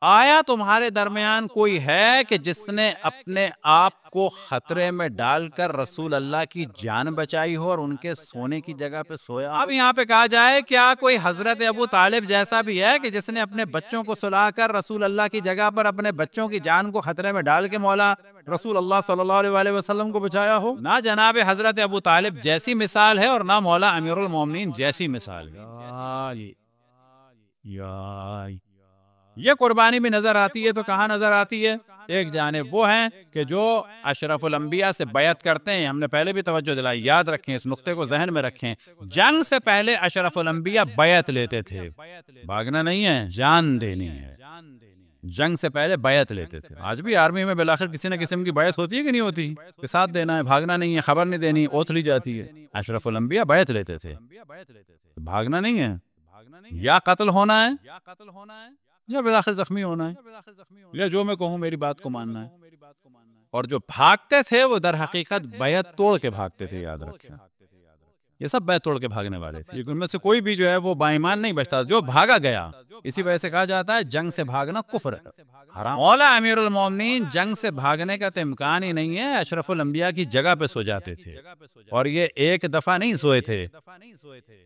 آیا تمہارے درمیان کوئی ہے کہ جس نے اپنے آپ کو خطرے میں ڈال کر رسول اللہ کی جان بچائی ہو اور ان کے سونے کی جگہ پہ سویا؟ اب یہاں پہ کہا جائے کیا کوئی حضرت ابو طالب جیسا بھی ہے کہ جس نے اپنے بچوں کو سلا کر رسول اللہ کی جگہ پر اپنے بچوں کی جان کو خطرے میں ڈال کے مولا رسول اللہ صلی اللہ علیہ وسلم کو بچایا ہو؟ نہ جناب حضرت ابو طالب جیسی مثال ہے اور نہ مولا امیر المومنین جیسی مثال ہے۔ یہ قربانی بھی نظر آتی ہے تو کہاں نظر آتی ہے؟ ایک جانب وہ ہیں کہ جو اشرف الانبیاء سے بیعت کرتے ہیں، ہم نے پہلے بھی توجہ دلائی، یاد رکھیں، اس نقطے کو ذہن میں رکھیں، جنگ سے پہلے اشرف الانبیاء بیعت لیتے تھے، بھاگنا نہیں ہے، جان دینی ہے، جنگ سے پہلے بیعت لیتے تھے۔ آج بھی آرمی میں بالآخر کسی نہ قسم کی بیعت ہوتی ہے کہ نہیں ہوتی؟ کہ ساتھ دینا ہے، بھاگنا نہیں ہے، خبر نہیں دینی، اوتھ لی جاتی ہے۔ اشرف الانبیاء بیعت لیتے تھے، بھاگنا نہیں ہے، یا قتل ہونا ہے یا بالآخر زخمی ہونا ہے، یا جو میں کہوں میری بات کو ماننا ہے۔ اور جو بھاگتے تھے وہ در حقیقت بیعت توڑ کے بھاگتے تھے، یاد رکھیں، یہ سب بیعت توڑ کے بھاگنے والے تھے، ان میں سے کوئی بھی جو ہے وہ باایمان نہیں بچتا، جو بھاگا گیا۔ اسی وجہ سے کہا جاتا ہے جنگ سے بھاگنا کفر ہے، حرام۔ مولا امیر المومنین جنگ سے بھاگنے کا تو امکان ہی نہیں ہے، اشرف الانبیاء کی جگہ پہ سو جاتے تھے، اور یہ ایک دفعہ نہیں سوئے تھے،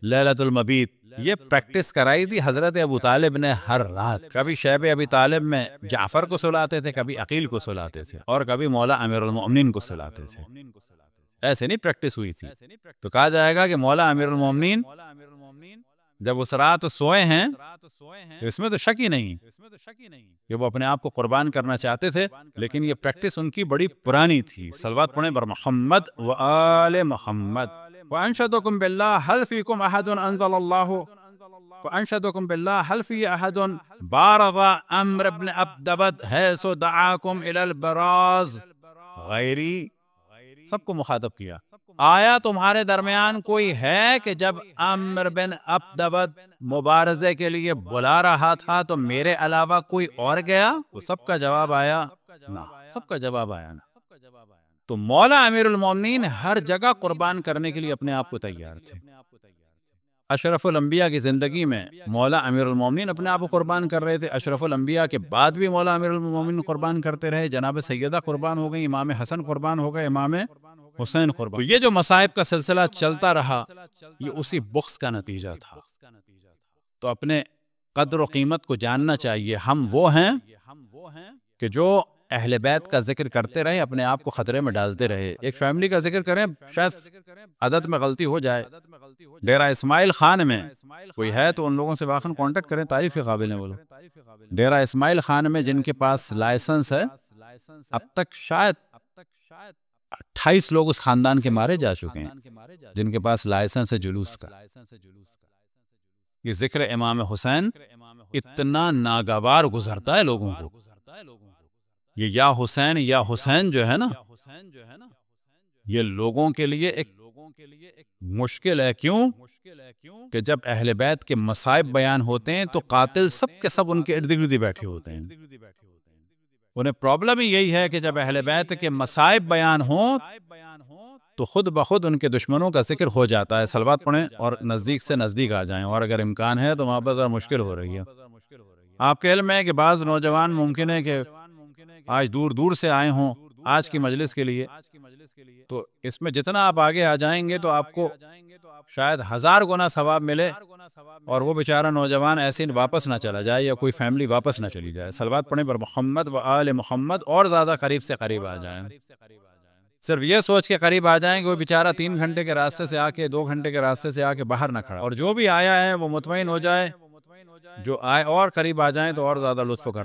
لیلۃ المبیت، یہ پریکٹس کرائی تھی حضرت ابو طالب نے ہر رات۔ کبھی شیب ابی طالب میں جعفر کو سلاتے تھے، کبھی عقیل کو سلاتے تھے، اور کبھی مولا امیر المومنین کو سلاتے تھے۔ ایسے نہیں پریکٹس ہوئی تھی۔ تو کہا جائے گا کہ مولا امیر المومنین جب اس رات سوئے ہیں، اس میں تو شک ہی نہیں کہ وہ اپنے آپ کو قربان کرنا چاہتے تھے، لیکن یہ پریکٹس ان کی بڑی پرانی تھی۔ صلوات پڑھیں بر محمد و آل محمد۔ وَأَنْشَدُكُمْ بِاللَّهِ هَلْ فِيكُمْ أَحَدٌ أَنزَلَ اللَّهُ وَأَنْشَدُكُمْ بِاللَّهِ هَلْ فِي أَحَدٌ بَارَضَ عَمْرُ بْنَ عَبْدَبَدَ حَيْثُ دَعَاكُمْ إِلَى الْبَرَازِ غیری، سب کو مخاطب کیا۔ آیا تمہارے درمیان کوئی ہے کہ جب عمرو بن عبدبد مبارزے کے لیے بلا رہا تھا تو میرے علاوہ کوئی اور گیا؟ تو سب کا جواب آیا نہ، سب کا جواب آیا نہ۔ تو مولا امیر المومنین ہر جگہ قربان کرنے کے لیے اپنے آپ کو تیار تھے۔ اشرف الانبیاء کی زندگی میں مولا امیر المومنین اپنے آپ کو قربان کر رہے تھے، اشرف الانبیاء کے بعد بھی مولا امیر المومنین قربان کرتے رہے، جناب سیدہ قربان ہو گئی، امام حسن قربان ہو گئے، امام حسین قربان۔ یہ جو مصائب کا سلسلہ چلتا رہا، یہ اسی بغض کا نتیجہ تھا۔ تو اپنے قدر و قیمت کو جاننا چاہیے۔ ہم وہ ہیں کہ جو اہل بیت کا ذکر کرتے رہے، اپنے آپ کو خطرے میں ڈالتے رہے۔ ایک فیملی کا ذکر کریں، شاید عدد میں غلطی ہو جائے، ڈیرہ اسماعیل خان میں کوئی ہے تو ان لوگوں سے واقعاً کانٹیکٹ کریں، تعریف کے قابل ہیں وہ لوگ۔ ڈیرہ اسماعیل خان میں جن کے پاس لائسنس ہے، اب تک شاید 28 لوگ اس خاندان کے مارے جا چکے ہیں جن کے پاس لائسنس ہے جلوس کا۔ یہ ذکر امام حسین اتنا ناگوار گزرتا ہے لوگوں کو، یہ یا حسین جو ہے نا، یہ لوگوں کے لیے ایک مشکل ہے۔ کیوں کہ جب اہل بیت کے مصائب بیان ہوتے ہیں تو قاتل سب کے سب ان کے ارد گرد بیٹھے ہوتے ہیں۔ انہیں پرابلم ہی یہی ہے کہ جب اہل بیت کے مصائب بیان ہوں تو خود بخود ان کے دشمنوں کا ذکر ہو جاتا ہے۔ صلوات پڑھیں اور نزدیک سے نزدیک آ جائیں، اور اگر امکان ہے تو وہاں پر ذرا مشکل ہو رہی ہے۔ آپ کے علم ہے کہ بعض نوجوان ممکن ہے کہ آج دور دور سے آئے ہوں آج کی مجلس کے لیے، تو اس میں جتنا آپ آگے آ جائیں گے تو آپ کو شاید 1000 گنا ثواب ملے، اور وہ بیچارہ نوجوان ایسے واپس نہ چلا جائے یا کوئی فیملی واپس نہ چلی جائے۔ صلوات پڑھیں پر محمد و آل محمد، اور زیادہ قریب سے قریب آ جائیں۔ صرف یہ سوچ کے قریب آ جائیں کہ وہ بیچارہ 3 گھنٹے کے راستے سے آ کے 2 گھنٹے کے راستے سے آ کے باہر نہ کھڑا، اور جو بھی آیا ہے وہ مطمئن ہو جائے، جو آئے اور قریب آ جائیں تو اور زیادہ لطف